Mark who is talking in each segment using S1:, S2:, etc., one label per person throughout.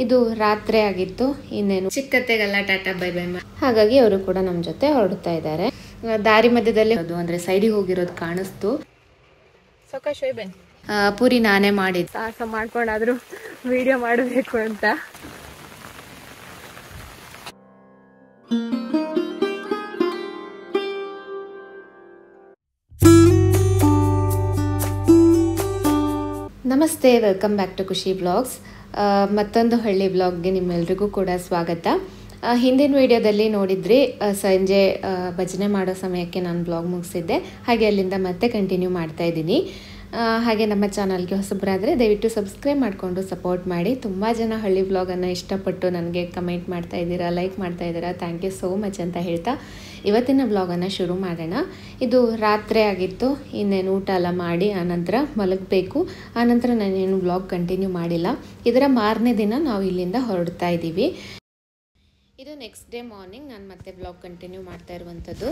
S1: ಇದು ರಾತ್ರಿ ಆಗಿತ್ತು. ಇನ್ನೇನು ಚಿಕ್ಕತ್ತೆಗೆಲ್ಲ ಟಾಟಾ ಬೈ ಬೈ ಹಾಗಾಗಿ ಅವರು ಕೂಡ ನಮ್ಮ ಜೊತೆ ಹೊರಡ್ತಾ ಇದ್ದಾರೆ. ದಾರಿ ಮಧ್ಯದಲ್ಲಿ ಅದು ಅಂದರೆ ಸೈಡಿಗೆ ಹೋಗಿರೋದು ಕಾಣಿಸ್ತು. ಪೂರಿ ನಾನೇ ಮಾಡಿದ್ದು, ಸಾಹಸ ಮಾಡ್ಕೊಂಡಾದ್ರೂ ವಿಡಿಯೋ ಮಾಡಬೇಕು ಅಂತ. ನಮಸ್ತೆ, ವೆಲ್ಕಮ್ ಬ್ಯಾಕ್ ಟು ಖುಷಿ ವ್ಲಾಗ್ಸ್. ಮತ್ತೊಂದು ಹಳ್ಳಿ ವ್ಲಾಗ್ಗೆ ನಿಮ್ಮೆಲ್ರಿಗೂ ಕೂಡ ಸ್ವಾಗತ. ಹಿಂದಿನ ವಿಡಿಯೋದಲ್ಲಿ ನೋಡಿದ್ರಿ, ಸಂಜೆ ಭಜನೆ ಮಾಡೋ ಸಮಯಕ್ಕೆ ನಾನು ವ್ಲಾಗ್ ಮುಗಿಸಿದ್ದೆ. ಹಾಗೆ ಅಲ್ಲಿಂದ ಮತ್ತೆ ಕಂಟಿನ್ಯೂ ಮಾಡ್ತಾ ಇದ್ದೀನಿ. ಹಾಗೆ ನಮ್ಮ ಚಾನಲ್ಗೆ ಹೊಸಬರಾದರೆ ದಯವಿಟ್ಟು ಸಬ್ಸ್ಕ್ರೈಬ್ ಮಾಡಿಕೊಂಡು ಸಪೋರ್ಟ್ ಮಾಡಿ. ತುಂಬ ಜನ ಹಳ್ಳಿ ವ್ಲಾಗನ್ನು ಇಷ್ಟಪಟ್ಟು ನನಗೆ ಕಮೆಂಟ್ ಮಾಡ್ತಾ ಇದ್ದೀರಾ, ಲೈಕ್ ಮಾಡ್ತಾ ಇದ್ದೀರಾ. ಥ್ಯಾಂಕ್ ಯು ಸೋ ಮಚ್ ಅಂತ ಹೇಳ್ತಾ ಇವತ್ತಿನ ವ್ಲಾಗನ್ನು ಶುರು ಮಾಡೋಣ. ಇದು ರಾತ್ರಿ ಆಗಿತ್ತು. ಇನ್ನೇನು ಊಟ ಎಲ್ಲ ಮಾಡಿ ಆನಂತರ ಮಲಗಬೇಕು. ಆನಂತರ ನಾನೇನು ವ್ಲಾಗ್ ಕಂಟಿನ್ಯೂ ಮಾಡಿಲ್ಲ. ಇದರ ಮಾರನೇ ದಿನ ನಾವು ಇಲ್ಲಿಂದ ಹೊರಡ್ತಾ ಇದ್ದೀವಿ. ಇದು ನೆಕ್ಸ್ಟ್ ಡೇ ಮಾರ್ನಿಂಗ್ ನಾನು ಮತ್ತೆ ವ್ಲಾಗ್ ಕಂಟಿನ್ಯೂ ಮಾಡ್ತಾ ಇರುವಂಥದ್ದು.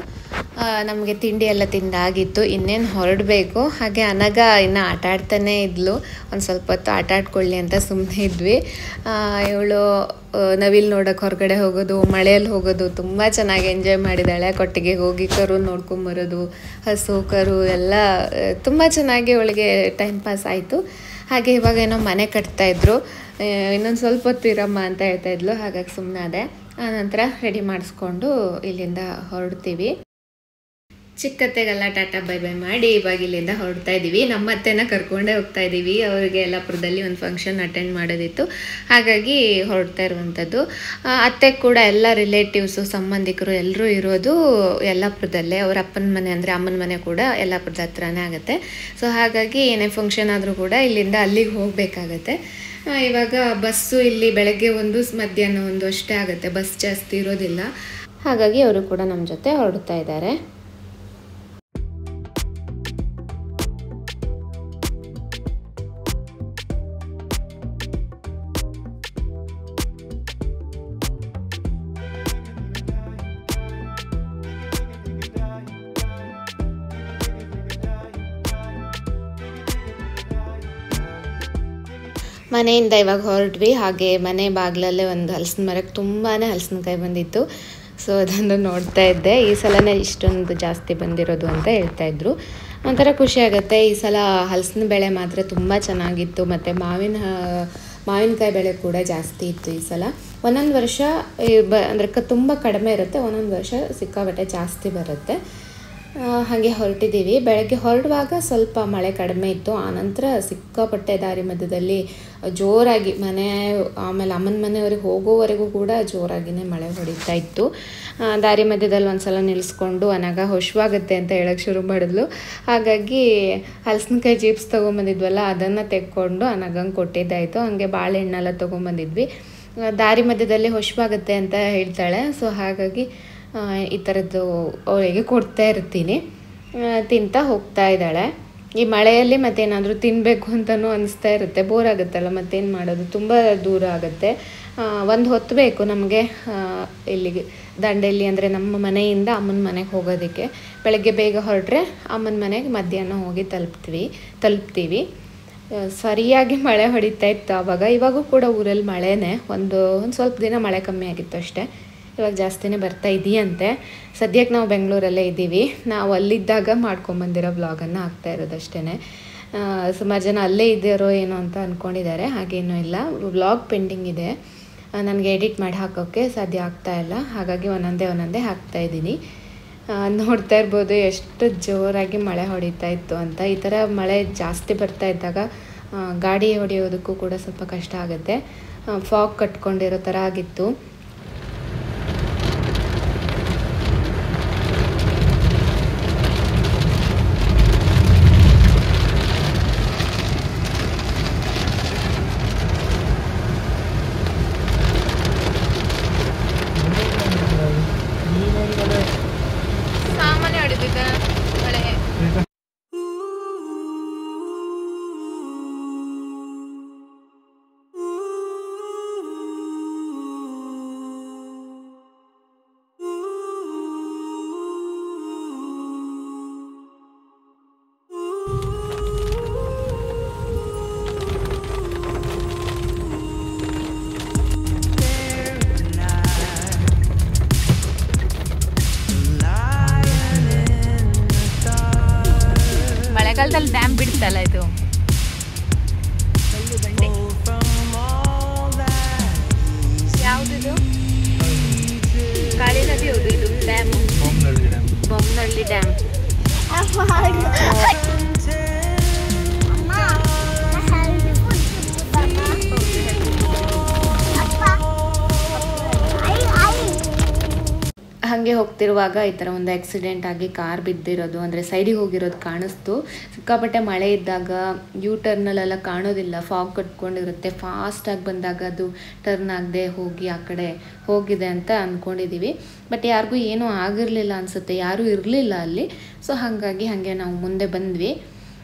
S1: ನಮಗೆ ತಿಂಡಿ ಎಲ್ಲ ತಿಂದಾಗಿತ್ತು, ಇನ್ನೇನು ಹೊರಡಬೇಕು. ಹಾಗೆ ಅನಗ ಇನ್ನು ಆಟ ಆಡ್ತಾನೇ ಇದ್ಲು. ಒಂದು ಸ್ವಲ್ಪ ಹೊತ್ತು ಆಟ ಆಡ್ಕೊಳ್ಳಿ ಅಂತ ಸುಮ್ಮನೆ ಇದ್ವಿ. ಇವಳು ನವಿಲ್ ನೋಡೋಕೆ ಹೊರಗಡೆ ಹೋಗೋದು, ಮಳೆಯಲ್ಲಿ ಹೋಗೋದು ತುಂಬ ಚೆನ್ನಾಗಿ ಎಂಜಾಯ್ ಮಾಡಿದ್ದಾಳೆ. ಕೊಟ್ಟಿಗೆ ಹೋಗಿ ಕರು ನೋಡ್ಕೊಂಬರೋದು, ಹಸು ಕರು ಎಲ್ಲ ತುಂಬ ಚೆನ್ನಾಗಿ ಅವಳಿಗೆ ಟೈಮ್ ಪಾಸ್ ಆಯಿತು. ಹಾಗೆ ಇವಾಗ ಏನೋ ಮನೆ ಕಟ್ತಾಯಿದ್ರು, ಇನ್ನೊಂದು ಸ್ವಲ್ಪ ಹೊತ್ತು ಇರಮ್ಮ ಅಂತ ಹೇಳ್ತಾಯಿದ್ಲು. ಹಾಗಾಗಿ ಸುಮ್ಮನೆ ಅದೇ. ಆನಂತರ ರೆಡಿ ಮಾಡಿಸ್ಕೊಂಡು ಇಲ್ಲಿಂದ ಹೊರಡ್ತೀವಿ. ಚಿಕ್ಕತ್ತೆಗೆಲ್ಲ ಟಾಟಾ ಬೈ ಬೈ ಮಾಡಿ ಇವಾಗ ಇಲ್ಲಿಂದ ಹೊರಡ್ತಾ ಇದ್ದೀವಿ. ನಮ್ಮ ಅತ್ತೆನ ಕರ್ಕೊಂಡೇ ಹೋಗ್ತಾ ಇದ್ದೀವಿ. ಅವರಿಗೆ ಯಲ್ಲಾಪುರದಲ್ಲಿ ಒಂದು ಫಂಕ್ಷನ್ ಅಟೆಂಡ್ ಮಾಡೋದಿತ್ತು, ಹಾಗಾಗಿ ಹೊರಡ್ತಾ ಇರುವಂಥದ್ದು. ಅತ್ತೆ ಕೂಡ ಎಲ್ಲ ರಿಲೇಟಿವ್ಸು, ಸಂಬಂಧಿಕರು ಎಲ್ಲರೂ ಇರೋದು ಯಲ್ಲಾಪುರದಲ್ಲೇ. ಅವ್ರ ಅಪ್ಪನ ಮನೆ ಅಂದರೆ ಅಮ್ಮನ ಮನೆ ಕೂಡ ಯಲ್ಲಾಪುರದ ಹತ್ರನೇ ಆಗುತ್ತೆ. ಸೊ ಹಾಗಾಗಿ ಏನೇ ಫಂಕ್ಷನ್ ಆದರೂ ಕೂಡ ಇಲ್ಲಿಂದ ಅಲ್ಲಿಗೆ ಹೋಗಬೇಕಾಗತ್ತೆ. ಇವಾಗ ಬಸ್ಸು ಇಲ್ಲಿ ಬೆಳಗ್ಗೆ ಒಂದು, ಮಧ್ಯಾಹ್ನ ಒಂದು ಅಷ್ಟೇ ಆಗುತ್ತೆ, ಬಸ್ ಜಾಸ್ತಿ ಇರೋದಿಲ್ಲ. ಹಾಗಾಗಿ ಅವರು ಕೂಡ ನಮ್ಮ ಜೊತೆ ಹೊರಡ್ತಾ ಇದ್ದಾರೆ. ಮನೆಯಿಂದ ಇವಾಗ ಹೊರಟ್ವಿ. ಹಾಗೆ ಮನೆ ಬಾಗಿಲಲ್ಲೇ ಒಂದು ಹಲಸಿನ ಮರಕ್ಕೆ ತುಂಬಾ ಹಲಸಿನಕಾಯಿ ಬಂದಿತ್ತು. ಸೊ ಅದನ್ನು ನೋಡ್ತಾ ಇದ್ದೆ. ಈ ಸಲನೇ ಇಷ್ಟೊಂದು ಜಾಸ್ತಿ ಬಂದಿರೋದು ಅಂತ ಹೇಳ್ತಾಯಿದ್ರು. ಒಂಥರ ಖುಷಿ ಆಗುತ್ತೆ. ಈ ಸಲ ಹಲಸಿನ ಬೆಳೆ ಮಾತ್ರ ತುಂಬ ಚೆನ್ನಾಗಿತ್ತು. ಮತ್ತು ಮಾವಿನಕಾಯಿ ಬೆಳೆ ಕೂಡ ಜಾಸ್ತಿ ಇತ್ತು ಈ ಸಲ. ಒಂದೊಂದು ವರ್ಷ ಅಂದರೆ ತುಂಬ ಕಡಿಮೆ ಇರುತ್ತೆ, ಒಂದೊಂದು ವರ್ಷ ಸಿಕ್ಕಾಪಟ್ಟೆ ಜಾಸ್ತಿ ಬರುತ್ತೆ. ಹಾಗೆ ಹೊರಟಿದ್ದೀವಿ. ಬೆಳಗ್ಗೆ ಹೊರಡುವಾಗ ಸ್ವಲ್ಪ ಮಳೆ ಕಡಿಮೆ ಇತ್ತು. ಆನಂತರ ಸಿಕ್ಕಾಪಟ್ಟೆ ದಾರಿ ಮಧ್ಯದಲ್ಲಿ ಜೋರಾಗಿ ಆಮೇಲೆ ಅಮ್ಮನ ಮನೆಯವರೆಗೆ ಹೋಗೋವರೆಗೂ ಕೂಡ ಜೋರಾಗಿಯೇ ಮಳೆ ಹೊಡಿತಾ ಇತ್ತು. ದಾರಿ ಮಧ್ಯದಲ್ಲಿ ಒಂದು ಸಲ ನಿಲ್ಲಿಸ್ಕೊಂಡು ಅನಗ ಹುಷವಾಗುತ್ತೆ ಅಂತ ಹೇಳೋಕ್ಕೆ ಶುರು ಮಾಡಿದ್ಲು. ಹಾಗಾಗಿ ಹಲಸಿನಕಾಯಿ ಚಿಪ್ಸ್ ತೊಗೊಂಬಂದಿದ್ವಲ್ಲ, ಅದನ್ನು ತೆಕ್ಕೊಂಡು ಅನಗಂಗೆ ಕೊಟ್ಟಿದ್ದಾಯಿತು. ಹಾಗೆ ಬಾಳೆಹಣ್ಣೆಲ್ಲ ತೊಗೊಂಬಂದಿದ್ವಿ. ದಾರಿ ಮಧ್ಯದಲ್ಲಿ ಹುಷವಾಗುತ್ತೆ ಅಂತ ಹೇಳ್ತಾಳೆ. ಸೊ ಹಾಗಾಗಿ ಈ ಥರದ್ದು ಅವಳಿಗೆ ಕೊಡ್ತಾ ಇರ್ತೀನಿ. ತಿಂತಾ ಹೋಗ್ತಾ ಇದ್ದಾಳೆ. ಈ ಮಳೆಯಲ್ಲಿ ಮತ್ತೇನಾದರೂ ತಿನ್ನಬೇಕು ಅಂತಲೂ ಅನಿಸ್ತಾ ಇರುತ್ತೆ. ಬೋರ್ ಆಗುತ್ತಲ್ಲ, ಮತ್ತೇನು ಮಾಡೋದು, ತುಂಬ ದೂರ ಆಗುತ್ತೆ. ಒಂದು ಹೊತ್ತು ಬೇಕು ನಮಗೆ ಇಲ್ಲಿಗೆ ದಂಡೇಲಿ, ಅಂದರೆ ನಮ್ಮ ಮನೆಯಿಂದ ಅಮ್ಮನ ಮನೆಗೆ ಹೋಗೋದಕ್ಕೆ. ಬೆಳಗ್ಗೆ ಬೇಗ ಹೊರಟ್ರೆ ಅಮ್ಮನ ಮನೆಗೆ ಮಧ್ಯಾಹ್ನ ಹೋಗಿ ತಲುಪ್ತೀವಿ. ಸರಿಯಾಗಿ ಮಳೆ ಹೊಡಿತಾ ಇತ್ತು ಆವಾಗ. ಇವಾಗೂ ಕೂಡ ಊರಲ್ಲಿ ಮಳೆನೇ. ಒಂದು ಸ್ವಲ್ಪ ದಿನ ಮಳೆ ಕಮ್ಮಿ ಆಗಿತ್ತು ಅಷ್ಟೇ. ಇವಾಗ ಜಾಸ್ತಿನೇ ಬರ್ತಾ ಇದೆಯಂತೆ. ಸದ್ಯಕ್ಕೆ ನಾವು ಬೆಂಗಳೂರಲ್ಲೇ ಇದ್ದೀವಿ. ನಾವು ಅಲ್ಲಿದ್ದಾಗ ಮಾಡ್ಕೊಂಬಂದಿರೋ ವ್ಲಾಗನ್ನು ಹಾಕ್ತಾ ಇರೋದಷ್ಟೇ. ಸುಮಾರು ಜನ ಅಲ್ಲೇ ಇದ್ದಾರೋ ಏನೋ ಅಂತ ಅಂದ್ಕೊಂಡಿದ್ದಾರೆ. ಹಾಗೇನೂ ಇಲ್ಲ, ವ್ಲಾಗ್ ಪೆಂಡಿಂಗ್ ಇದೆ. ನನಗೆ ಎಡಿಟ್ ಮಾಡಿ ಹಾಕೋಕ್ಕೆ ಸಾಧ್ಯ ಆಗ್ತಾ ಇಲ್ಲ. ಹಾಗಾಗಿ ಒಂದೊಂದೇ ಹಾಕ್ತಾಯಿದ್ದೀನಿ. ನೋಡ್ತಾ ಇರ್ಬೋದು ಎಷ್ಟು ಜೋರಾಗಿ ಮಳೆ ಹೊಡಿತಾ ಇತ್ತು ಅಂತ. ಈ ಥರ ಮಳೆ ಜಾಸ್ತಿ ಬರ್ತಾ ಇದ್ದಾಗ ಗಾಡಿ ಹೊಡೆಯೋದಕ್ಕೂ ಕೂಡ ಸ್ವಲ್ಪ ಕಷ್ಟ ಆಗುತ್ತೆ. ಫಾಗ್ ಕಟ್ಕೊಂಡಿರೋ ಥರ ಆಗಿತ್ತು. ಸಾಮಾನ್ಯ ಹೊಡಿತಿದ್ದ ಮಳೆ. Almaty Dam. ಹಾಗೆ ಹೋಗ್ತಿರುವಾಗ ಈ ಥರ ಒಂದು ಆಕ್ಸಿಡೆಂಟ್ ಆಗಿ ಕಾರ್ ಬಿದ್ದಿರೋದು, ಅಂದರೆ ಸೈಡಿಗೆ ಹೋಗಿರೋದು ಕಾಣಿಸ್ತು. ಸಿಕ್ಕಾಪಟ್ಟೆ ಮಳೆ ಇದ್ದಾಗ ಯೂ ಟರ್ನಲ್ಲೆಲ್ಲ ಕಾಣೋದಿಲ್ಲ, ಫಾಗ್ ಕಟ್ಕೊಂಡಿರುತ್ತೆ. ಫಾಸ್ಟಾಗಿ ಬಂದಾಗ ಅದು ಟರ್ನ್ ಆಗದೆ ಹೋಗಿ ಆ ಕಡೆ ಹೋಗಿದೆ ಅಂತ ಅಂದ್ಕೊಂಡಿದ್ದೀವಿ. ಬಟ್ ಯಾರಿಗೂ ಏನೂ ಆಗಿರಲಿಲ್ಲ ಅನಿಸುತ್ತೆ, ಯಾರೂ ಇರಲಿಲ್ಲ ಅಲ್ಲಿ. ಸೊ ಹಾಗಾಗಿ ಹಾಗೆ ನಾವು ಮುಂದೆ ಬಂದ್ವಿ.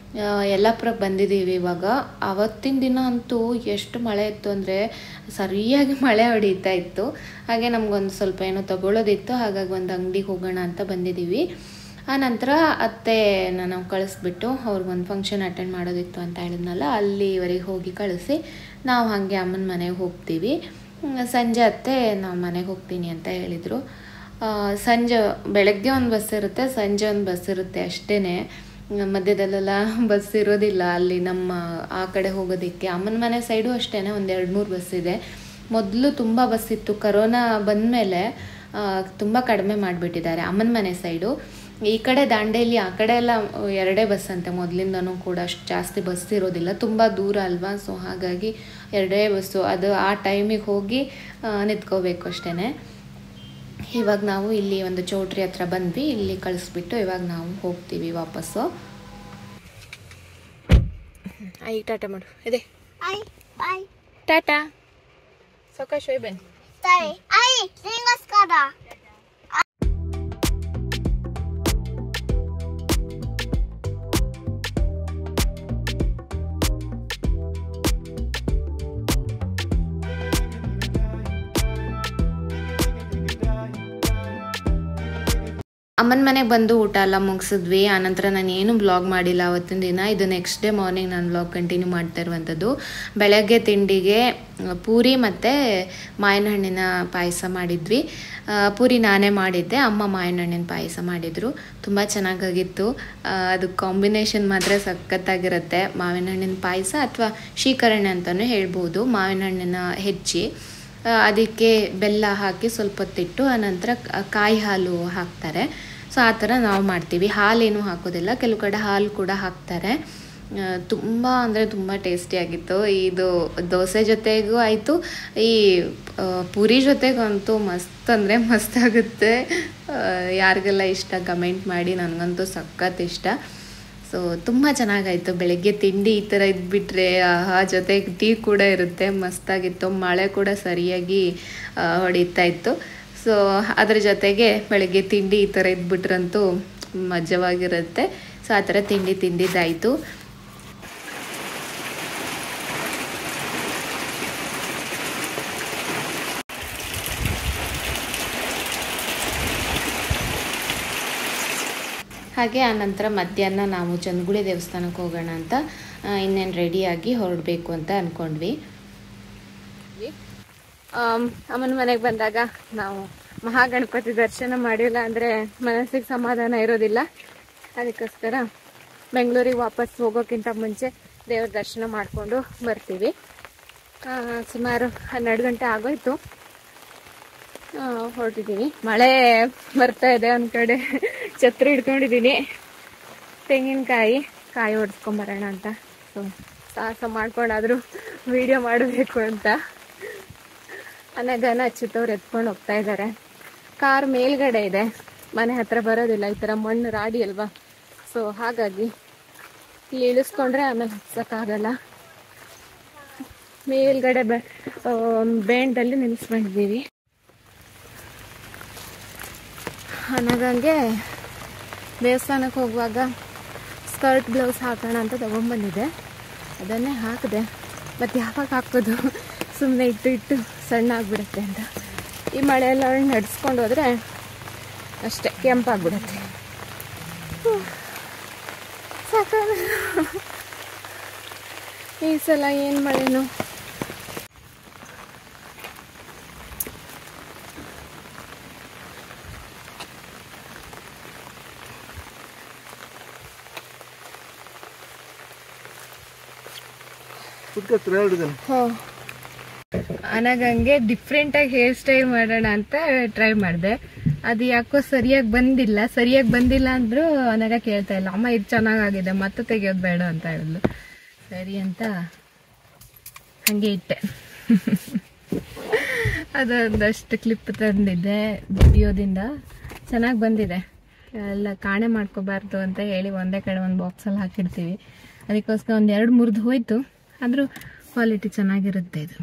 S1: ಯಲ್ಲಾಪುರಕ್ಕೆ ಬಂದಿದ್ದೀವಿ ಇವಾಗ. ಆವತ್ತಿನ ದಿನ ಅಂತೂ ಎಷ್ಟು ಮಳೆ ಇತ್ತು ಅಂದರೆ ಸರಿಯಾಗಿ ಮಳೆ ಹೊಡೀತಾ ಇತ್ತು. ಹಾಗೆ ನಮಗೊಂದು ಸ್ವಲ್ಪ ಏನೋ ತಗೊಳ್ಳೋದಿತ್ತು, ಹಾಗಾಗಿ ಒಂದು ಅಂಗಡಿಗೆ ಹೋಗೋಣ ಅಂತ ಬಂದಿದ್ದೀವಿ. ಆ ನಂತರ ಅತ್ತೆನ ನಾವು ಕಳಿಸ್ಬಿಟ್ಟು ಅವ್ರಿಗೊಂದು ಫಂಕ್ಷನ್ ಅಟೆಂಡ್ ಮಾಡೋದಿತ್ತು ಅಂತ ಹೇಳಿದ್ನಲ್ಲ, ಅಲ್ಲಿವರೆಗೆ ಹೋಗಿ ಕಳಿಸಿ ನಾವು ಹಾಗೆ ಅಮ್ಮನ ಮನೆಗೆ ಹೋಗ್ತೀವಿ. ಸಂಜೆ ಅತ್ತೆ ನಾವು ಮನೆಗೆ ಹೋಗ್ತೀನಿ ಅಂತ ಹೇಳಿದರು. ಸಂಜೆ ಬೆಳಗ್ಗೆ ಒಂದು ಬಸ್ ಇರುತ್ತೆ, ಸಂಜೆ ಒಂದು ಬಸ್ ಇರುತ್ತೆ ಅಷ್ಟೇ. ಮಧ್ಯದಲ್ಲೆಲ್ಲ ಬಸ್ ಇರೋದಿಲ್ಲ ಅಲ್ಲಿ ನಮ್ಮ ಆ ಕಡೆ ಹೋಗೋದಕ್ಕೆ. ಅಮ್ಮನ ಮನೆ ಸೈಡು ಅಷ್ಟೇ ಒಂದು 2-3 ಬಸ್ ಇದೆ. ಮೊದಲು ತುಂಬ ಬಸ್ ಇತ್ತು, ಕರೋನಾ ಬಂದಮೇಲೆ ತುಂಬ ಕಡಿಮೆ ಮಾಡಿಬಿಟ್ಟಿದ್ದಾರೆ ಅಮ್ಮನ ಮನೆ ಸೈಡು. ಈ ಕಡೆ ದಾಂಡೇಲಿ ಆ ಕಡೆ ಎಲ್ಲ 2 ಬಸ್ ಅಂತೆ, ಮೊದಲಿಂದನೂ ಕೂಡ ಅಷ್ಟು ಜಾಸ್ತಿ ಬಸ್ ಇರೋದಿಲ್ಲ, ತುಂಬ ದೂರ ಅಲ್ವಾ. ಸೊ ಹಾಗಾಗಿ 2 ಬಸ್ಸು, ಅದು ಆ ಟೈಮಿಗೆ ಹೋಗಿ ನಿಂತ್ಕೋಬೇಕು ಅಷ್ಟೇ. ಇವಾಗ ನಾವು ಇಲ್ಲಿ ಒಂದು ಚೌಟ್ರಿ ಹತ್ರ ಬಂದ್ವಿ, ಇಲ್ಲಿ ಕಳಿಸ್ಬಿಟ್ಟು ಇವಾಗ ನಾವು ಹೋಗ್ತೀವಿ ವಾಪಸ್ಸು. ಈಗ ಟಾಟಾ ಮಾಡು, ಇದೆ ಟಾಟಾ ಸೊಕಾಶ್ ಹೋಯ್ ಬನ್ನಿ. ಅಮ್ಮನ ಮನೆಗೆ ಬಂದು ಊಟ ಎಲ್ಲ ಮುಗಿಸಿದ್ವಿ. ಆನಂತರ ನಾನು ಏನು ಬ್ಲಾಗ್ ಮಾಡಿಲ್ಲ ಅವತ್ತಿನ ದಿನ. ಇದು ನೆಕ್ಸ್ಟ್ ಡೇ ಮಾರ್ನಿಂಗ್ ನಾನು ಬ್ಲಾಗ್ ಕಂಟಿನ್ಯೂ ಮಾಡ್ತಾ ಇರುವಂಥದ್ದು. ಬೆಳಗ್ಗೆ ತಿಂಡಿಗೆ ಪೂರಿ ಮತ್ತು ಮಾವಿನ ಹಣ್ಣಿನ ಪಾಯಸ ಮಾಡಿದ್ವಿ. ಪೂರಿ ನಾನೇ ಮಾಡಿದ್ದೆ, ಅಮ್ಮ ಮಾವಿನ ಹಣ್ಣಿನ ಪಾಯಸ ಮಾಡಿದರು. ತುಂಬ ಚೆನ್ನಾಗಾಗಿತ್ತು. ಅದು ಕಾಂಬಿನೇಷನ್ ಮಾತ್ರ ಸಖತ್ತಾಗಿರುತ್ತೆ. ಮಾವಿನ ಹಣ್ಣಿನ ಪಾಯಸ ಅಥವಾ ಶ್ರೀಕರಣೆ ಅಂತಲೂ ಹೇಳ್ಬೋದು. ಮಾವಿನ ಹಣ್ಣಿನ ಹೆಚ್ಚಿ ಅದಕ್ಕೆ ಬೆಲ್ಲ ಹಾಕಿ ಸ್ವಲ್ಪ ಹೊತ್ತಿಟ್ಟು ಆನಂತರ ಕಾಯಿ ಹಾಲು ಹಾಕ್ತಾರೆ. ಸೊ ಆ ಥರ ನಾವು ಮಾಡ್ತೀವಿ. ಹಾಲೇನೂ ಹಾಕೋದಿಲ್ಲ, ಕೆಲವು ಕಡೆ ಹಾಲು ಕೂಡ ಹಾಕ್ತಾರೆ. ತುಂಬ ಅಂದರೆ ತುಂಬ ಟೇಸ್ಟಿಯಾಗಿತ್ತು. ಇದು ದೋಸೆ ಜೊತೆಗೂ ಆಯಿತು, ಈ ಪೂರಿ ಜೊತೆಗಂತೂ ಮಸ್ತ್ ಅಂದರೆ ಮಸ್ತ್ ಆಗುತ್ತೆ. ಯಾರಿಗೆಲ್ಲ ಇಷ್ಟ ಕಮೆಂಟ್ ಮಾಡಿ, ನನಗಂತೂ ಸಖತ್ ಇಷ್ಟ. ಸೊ ತುಂಬ ಚೆನ್ನಾಗಾಯಿತು. ಬೆಳಗ್ಗೆ ತಿಂಡಿ ಈ ಥರ ಇದ್ಬಿಟ್ರೆ ಜೊತೆಗೆ ಟೀ ಕೂಡ ಇರುತ್ತೆ, ಮಸ್ತಾಗಿತ್ತು. ಮಳೆ ಕೂಡ ಸರಿಯಾಗಿ ಹೊಡಿತಾ ಇತ್ತು. ಸೊ ಅದ್ರ ಜೊತೆಗೆ ಬೆಳಗ್ಗೆ ತಿಂಡಿ ಈ ಥರ ಇದ್ಬಿಟ್ರಂತೂ ಮಜವಾಗಿರುತ್ತೆ. ಸೊ ಆ ಥರ ತಿಂಡಿ ತಿಂದಿದ್ದಾಯಿತು. ಹಾಗೆ ಆನಂತರ ಮಧ್ಯಾಹ್ನ ನಾವು ಚಂದ್ಗುಳಿ ದೇವಸ್ಥಾನಕ್ಕೆ ಹೋಗೋಣ ಅಂತ ಇನ್ನೇನು ರೆಡಿಯಾಗಿ ಹೊರಡಬೇಕು ಅಂತ ಅಂದ್ಕೊಂಡ್ವಿ. ಅಮ್ಮನ ಮನೆಗೆ ಬಂದಾಗ ನಾವು ಮಹಾಗಣಪತಿ ದರ್ಶನ ಮಾಡಿಲ್ಲ ಅಂದರೆ ಮನಸ್ಸಿಗೆ ಸಮಾಧಾನ ಇರೋದಿಲ್ಲ. ಅದಕ್ಕೋಸ್ಕರ ಬೆಂಗಳೂರಿಗೆ ವಾಪಸ್ ಹೋಗೋಕ್ಕಿಂತ ಮುಂಚೆ ದೇವ್ರ ದರ್ಶನ ಮಾಡಿಕೊಂಡು ಬರ್ತೀವಿ. ಸುಮಾರು 12 ಗಂಟೆ ಆಗೋಯ್ತು, ಹೊರಟಿದ್ದೀವಿ. ಮಳೆ ಬರ್ತಾ ಇದೆ, ಒಂದು ಕಡೆ ಛತ್ರಿ ಹಿಡ್ಕೊಂಡಿದ್ದೀನಿ. ತೆಂಗಿನಕಾಯಿ ಹೊಡೆಸ್ಕೊಂಬರೋಣ ಅಂತ. ಸೊ ಸಾಹಸ ಮಾಡ್ಕೊಂಡಾದರೂ ವಿಡಿಯೋ ಮಾಡಬೇಕು ಅಂತ. ಅನಗನ ಅಚ್ಚುತ್ತವ್ರು ಎತ್ಕೊಂಡು ಹೋಗ್ತಾ ಇದ್ದಾರೆ. ಕಾರ್ ಮೇಲ್ಗಡೆ ಇದೆ, ಮನೆ ಹತ್ರ ಬರೋದಿಲ್ಲ, ಈ ಥರ ಮಣ್ಣು ರಾಡಿ ಅಲ್ವಾ. ಸೊ ಹಾಗಾಗಿ ಇಲ್ಲಿ ಇಳಿಸ್ಕೊಂಡ್ರೆ ಆಮೇಲೆ ಹತ್ಸೋಕ್ಕಾಗಲ್ಲ. ಮೇಲ್ಗಡೆ ಬೇಂಡಲ್ಲಿ ನಿಲ್ಲಿಸ್ಕೊಂಡಿದ್ದೀವಿ. ನನಗಂಗೆ ದೇವಸ್ಥಾನಕ್ಕೆ ಹೋಗುವಾಗ ಸ್ಕರ್ಟ್ ಬ್ಲೌಸ್ ಹಾಕೋಣ ಅಂತ ತೊಗೊಂಡ್ಬಂದಿದ್ದೆ, ಅದನ್ನೇ ಹಾಕಿದೆ. ಮತ್ತು ಯಾವಾಗ ಹಾಕೋದು, ಸುಮ್ಮನೆ ಇಟ್ಟು ಸಣ್ಣ ಆಗಿಬಿಡುತ್ತೆ ಅಂತ. ಈ ಮಳೆಯೆಲ್ಲ ನಡೆಸ್ಕೊಂಡು ಹೋದರೆ ಅಷ್ಟೇ ಕೆಂಪಾಗ್ಬಿಡುತ್ತೆ. ಸಾಕ ಈ ಸಲ ಏನು ಮಳೆನೋ. ನನಗಂಗೆ ಡಿಫ್ರೆಂಟಾಗಿ ಹೇರ್ ಸ್ಟೈಲ್ ಮಾಡೋಣ ಅಂತ ಟ್ರೈ ಮಾಡಿದೆ. ಅದು ಯಾಕೋ ಸರಿಯಾಗಿ ಬಂದಿಲ್ಲ ಅಂದ್ರೂ ಅನಾಗ ಕೇಳ್ತಾ ಇಲ್ಲ. ಅಮ್ಮ ಇದು ಚೆನ್ನಾಗಾಗಿದೆ ಮತ್ತೆ ತೆಗಿಯೋದು ಬೇಡ ಅಂತ ಹೇಳಿದ್ಲು. ಸರಿ ಅಂತ ಹಂಗೆ ಇಟ್ಟೆ. ಅದೊಂದಷ್ಟು ಕ್ಲಿಪ್ ತಂದಿದ್ದೆ ವಿಡಿಯೋದಿಂದ, ಚೆನ್ನಾಗಿ ಬಂದಿದೆ. ಎಲ್ಲ ಕಾಣೆ ಮಾಡ್ಕೋಬಾರ್ದು ಅಂತ ಹೇಳಿ ಒಂದೇ ಕಡೆ ಒಂದು ಬಾಕ್ಸಲ್ಲಿ ಹಾಕಿರ್ತೀವಿ. ಅದಕ್ಕೋಸ್ಕರ ಒಂದು 2 ಹೋಯ್ತು, ಆದರೂ ಕ್ವಾಲಿಟಿ ಚೆನ್ನಾಗಿರುತ್ತೆ ಇದು.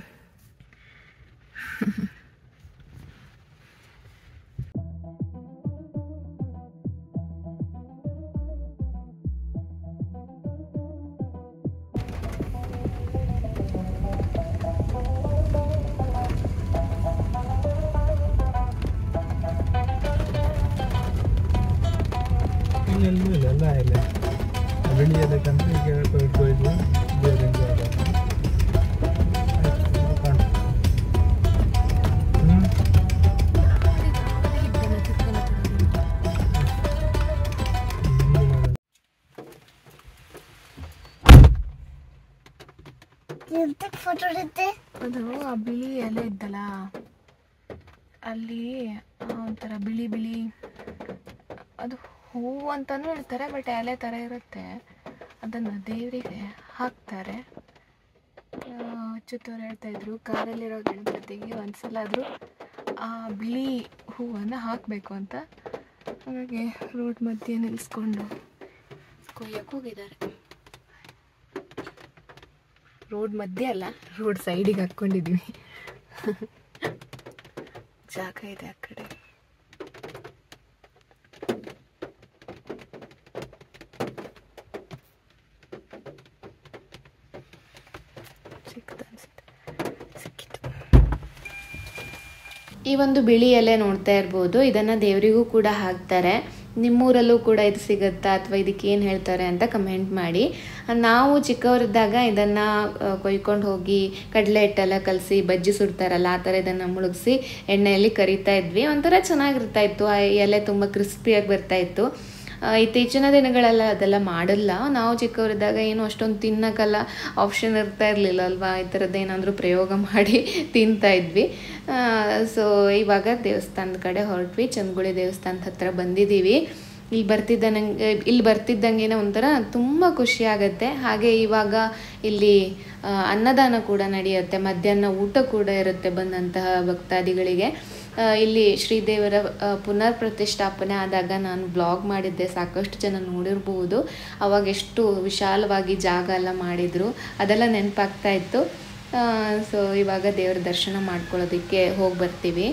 S1: ಅದು ಆ ಬಿಳಿ ಎಲೆ ಇದ್ದಲ್ಲ, ಅಲ್ಲಿ ಒಂಥರ ಬಿಳಿ ಬಿಳಿ ಅದು ಹೂವು ಅಂತಾನೂ ಹೇಳ್ತಾರೆ, ಬಟ್ ಎಲೆ ಥರ ಇರುತ್ತೆ. ಅದನ್ನು ದೇವರಿಗೆ ಹಾಕ್ತಾರೆ. ಅಚ್ಚುತ್ತವ್ರು ಹೇಳ್ತಾ ಇದ್ರು ಕಾರಲ್ಲಿರೋ ಗಣಪತಿಗೆ ಒಂದ್ಸಲ ಆದರೂ ಆ ಬಿಳಿ ಹೂವನ್ನು ಹಾಕಬೇಕು ಅಂತ. ಹಾಗಾಗಿ ರೋಡ್ ಮಧ್ಯೆ ನಿಲ್ಲಿಸ್ಕೊಂಡು ಕೊಯ್ಯಕ್ಕೆ ಹೋಗಿದ್ದಾರೆ. ರೋಡ್ ಮಧ್ಯೆ ಅಲ್ಲ, ರೋಡ್ ಸೈಡಿಗೆ ಹಾಕ್ಕೊಂಡಿದ್ವಿ. ಜಾಗ ಇದೆ ಆ ಕಡೆ. ಈ ಒಂದು ಬಿಳಿ ಎಲೆ ನೋಡ್ತಾ ಇರ್ಬೋದು, ಇದನ್ನು ದೇವರಿಗೂ ಕೂಡ ಹಾಕ್ತಾರೆ. ನಿಮ್ಮೂರಲ್ಲೂ ಕೂಡ ಇದು ಸಿಗುತ್ತಾ ಅಥವಾ ಇದಕ್ಕೆ ಏನು ಹೇಳ್ತಾರೆ ಅಂತ ಕಮೆಂಟ್ ಮಾಡಿ. ನಾವು ಚಿಕ್ಕವರಿದ್ದಾಗ ಇದನ್ನು ಕೊಯ್ಕೊಂಡು ಹೋಗಿ ಕಡಲೆ ಹಿಟ್ಟೆಲ್ಲ ಕಲಸಿ ಬಜ್ಜಿ ಸುಡ್ತಾರಲ್ಲ, ಆ ಥರ ಇದನ್ನು ಮುಳುಗಿಸಿ ಎಣ್ಣೆಯಲ್ಲಿ ಕರಿತಾ ಇದ್ವಿ. ಒಂಥರ ಚೆನ್ನಾಗಿರ್ತಾ ಇತ್ತು. ಆ ಎಲೆ ತುಂಬ ಕ್ರಿಸ್ಪಿಯಾಗಿ ಬರ್ತಾ ಇತ್ತು. ಇತ್ತೀಚಿನ ದಿನಗಳೆಲ್ಲ ಅದೆಲ್ಲ ಮಾಡಲ್ಲ. ನಾವು ಚಿಕ್ಕವರಿದ್ದಾಗ ಏನು ಅಷ್ಟೊಂದು ತಿನ್ನೋಕ್ಕಲ್ಲ ಆಪ್ಷನ್ ಇರ್ತಾ ಇರಲಿಲ್ಲ ಅಲ್ವಾ, ಈ ಥರದ್ದು ಏನಾದರೂ ಪ್ರಯೋಗ ಮಾಡಿ ತಿಂತಾ ಇದ್ವಿ. ಸೊ ಇವಾಗ ದೇವಸ್ಥಾನದ ಕಡೆ ಹೊರಟ್ವಿ. ಚಂದ್ಗುಳಿ ದೇವಸ್ಥಾನದ ಹತ್ರ ಬಂದಿದ್ದೀವಿ. ಇಲ್ಲಿ ಬರ್ತಿದ್ದಂಗೆ ಒಂಥರ ತುಂಬ ಖುಷಿ ಆಗುತ್ತೆ. ಹಾಗೆ ಇವಾಗ ಇಲ್ಲಿ ಅನ್ನದಾನ ಕೂಡ ನಡೆಯುತ್ತೆ, ಮಧ್ಯಾಹ್ನ ಊಟ ಕೂಡ ಇರುತ್ತೆ ಬಂದಂತಹ ಭಕ್ತಾದಿಗಳಿಗೆ. ಇಲ್ಲಿ ಶ್ರೀದೇವರ ಪುನರ್ ಪ್ರತಿಷ್ಠಾಪನೆ ಆದಾಗ ನಾನು ಬ್ಲಾಗ್ ಮಾಡಿದ್ದೆ, ಸಾಕಷ್ಟು ಜನ ನೋಡಿರ್ಬೋದು. ಅವಾಗ ಎಷ್ಟು ವಿಶಾಲವಾಗಿ ಜಾಗ ಎಲ್ಲ ಮಾಡಿದರು, ಅದೆಲ್ಲ ನೆನಪಾಗ್ತಾ ಇತ್ತು. ಸೊ ಇವಾಗ ದೇವರ ದರ್ಶನ ಮಾಡ್ಕೊಳ್ಳೋದಕ್ಕೆ ಹೋಗಿ ಬರ್ತೀವಿ.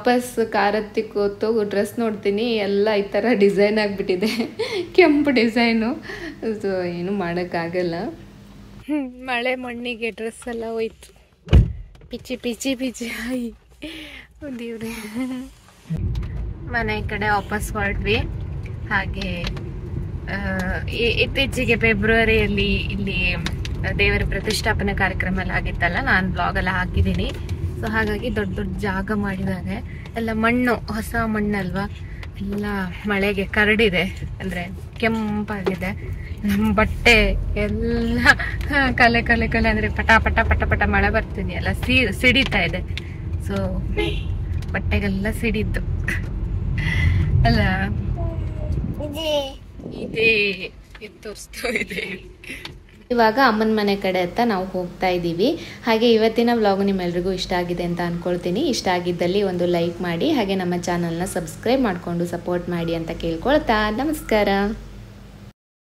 S1: ವಾಪಸ್ ಕಾರತ್ತಿ ಕೂತು ಡ್ರೆಸ್ ನೋಡ್ತೀನಿ, ಎಲ್ಲ ಈ ಥರ ಡಿಸೈನ್ ಆಗಿಬಿಟ್ಟಿದೆ, ಕೆಂಪು ಡಿಸೈನು. ಸೊ ಏನು ಮಾಡೋಕ್ಕಾಗಲ್ಲ. ಮಳೆ ಮಣ್ಣಿಗೆ ಡ್ರೆಸ್ ಎಲ್ಲ ಹೋಯ್ತು, ಪಿಚ್ಚಿ ಪಿಚ್ಚಿ ಪಿಚ್ಚಿ ಆಯಿ ದೇವ್ರೆ. ಮನೆ ಕಡೆ ವಾಪಸ್ ಹೊರಟ್ವಿ. ಹಾಗೆ ಇತ್ತೀಚೆಗೆ ಫೆಬ್ರವರಿಯಲ್ಲಿ ಇಲ್ಲಿ ದೇವರ ಪ್ರತಿಷ್ಠಾಪನೆ ಕಾರ್ಯಕ್ರಮ ಎಲ್ಲ ಆಗಿತ್ತಲ್ಲ, ನಾನು ಬ್ಲಾಗ್ ಎಲ್ಲ ಹಾಕಿದ್ದೀನಿ. ಸೊ ಹಾಗಾಗಿ ದೊಡ್ಡ ದೊಡ್ಡ ಜಾಗ ಮಾಡಿದ್ದಾರೆ. ಎಲ್ಲ ಮಣ್ಣು, ಹೊಸ ಮಣ್ಣಲ್ವಾ, ಎಲ್ಲ ಮಳೆಗೆ ಕರಡಿದೆ, ಅಂದರೆ ಕೆಂಪಾಗಿದೆ. ಬಟ್ಟೆ ಎಲ್ಲ ಕಲೆ ಕಲೆ ಕಲೆ ಅಂದರೆ ಪಟ ಪಟ ಪಟ ಪಟ ಮಳೆ ಬರ್ತಿದೆಯಲ್ಲ, ಸಿಡಿತಾ ಇದೆ. ಸೊ ಬಟ್ಟೆಗೆಲ್ಲ ಸಿಡಿದ್ದು ಅಲ್ಲ, ಇದೇ ಇದು ತೋರಿಸ್ತಾ ಇದೆ. ಇವಾಗ ಅಮ್ಮನ ಮನೆ ಕಡೆ ಅಂತ ನಾವು ಹೋಗ್ತಾ ಇದ್ದೀವಿ. ಹಾಗೆ ಇವತ್ತಿನ ವ್ಲಾಗ್ ನಿಮ್ಮೆಲ್ರಿಗೂ ಇಷ್ಟ ಆಗಿದೆ ಅಂತ ಅಂದ್ಕೊಳ್ತೀನಿ. ಇಷ್ಟ ಆಗಿದ್ದಲ್ಲಿ ಒಂದು ಲೈಕ್ ಮಾಡಿ, ಹಾಗೆ ನಮ್ಮ ಚಾನಲ್ನ ಸಬ್ಸ್ಕ್ರೈಬ್ ಮಾಡಿಕೊಂಡು ಸಪೋರ್ಟ್ ಮಾಡಿ ಅಂತ ಕೇಳ್ಕೊಳ್ತಾ ನಮಸ್ಕಾರ.